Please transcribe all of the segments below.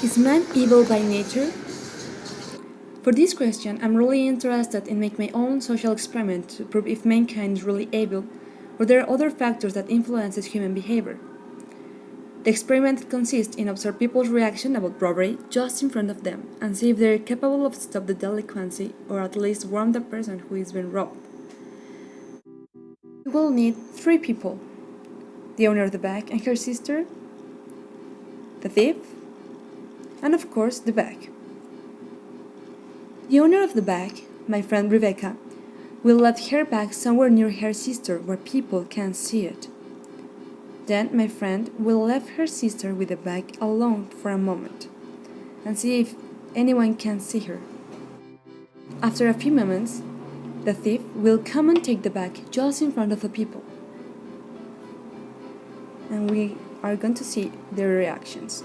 Is man evil by nature? For this question, I'm really interested in making my own social experiment to prove if mankind is really evil or there are other factors that influences human behavior. The experiment consists in observe people's reaction about robbery just in front of them and see if they're capable of stop the delinquency or at least warn the person who is being robbed. We will need three people: the owner of the bag and her sister, the thief, and of course the bag. The owner of the bag, my friend Rebecca, will let her bag somewhere near her sister where people can see it. Then my friend will leave her sister with the bag alone for a moment and see if anyone can see her. After a few moments, the thief will come and take the bag just in front of the people. And we are going to see their reactions.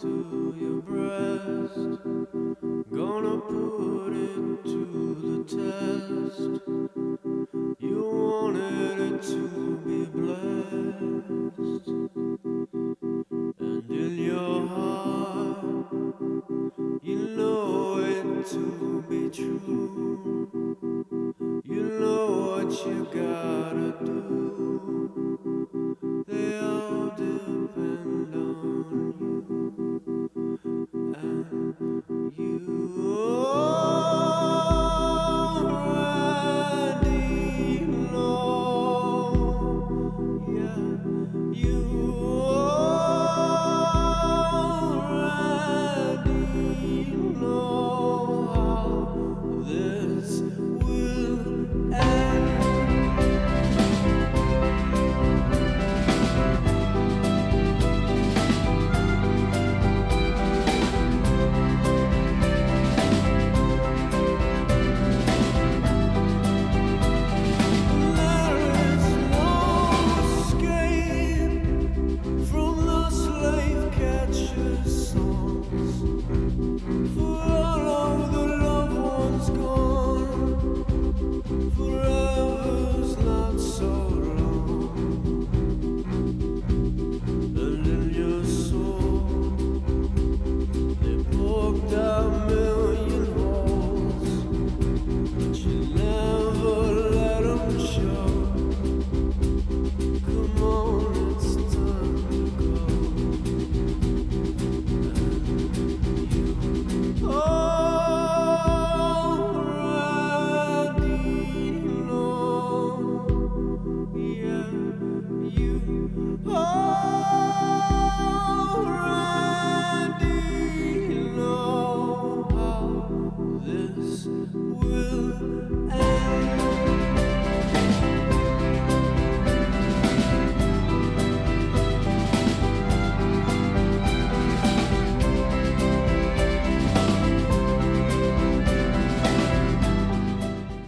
To your breast, gonna put it to the test. You wanted it to be blessed, and in your heart, you know it to be true. You know what you gotta do. They all depend on you. You already know, yeah, you already know how this will end.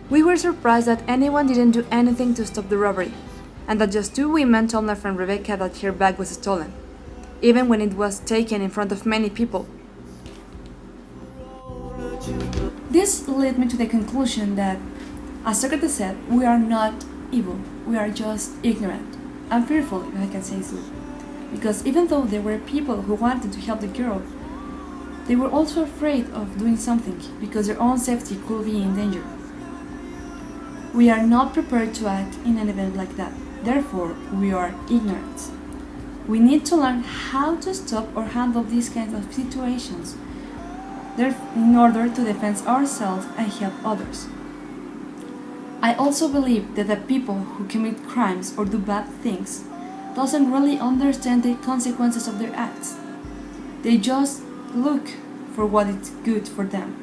We were surprised that anyone didn't do anything to stop the robbery, and that just two women told my friend Rebecca that her bag was stolen, even when it was taken in front of many people. This led me to the conclusion that, as Socrates said, we are not evil, we are just ignorant and fearful, if I can say so. Because even though there were people who wanted to help the girl, they were also afraid of doing something because their own safety could be in danger. We are not prepared to act in an event like that. Therefore, we are ignorant. We need to learn how to stop or handle these kinds of situations in order to defend ourselves and help others. I also believe that the people who commit crimes or do bad things doesn't really understand the consequences of their acts. They just look for what is good for them.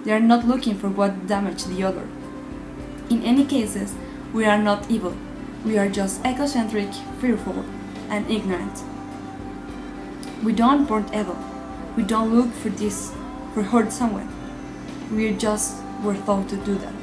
They are not looking for what damage the other. In any cases, we are not evil. We are just egocentric, fearful, and ignorant. We don't want evil. We don't look for hurt someone. We just were thought to do that.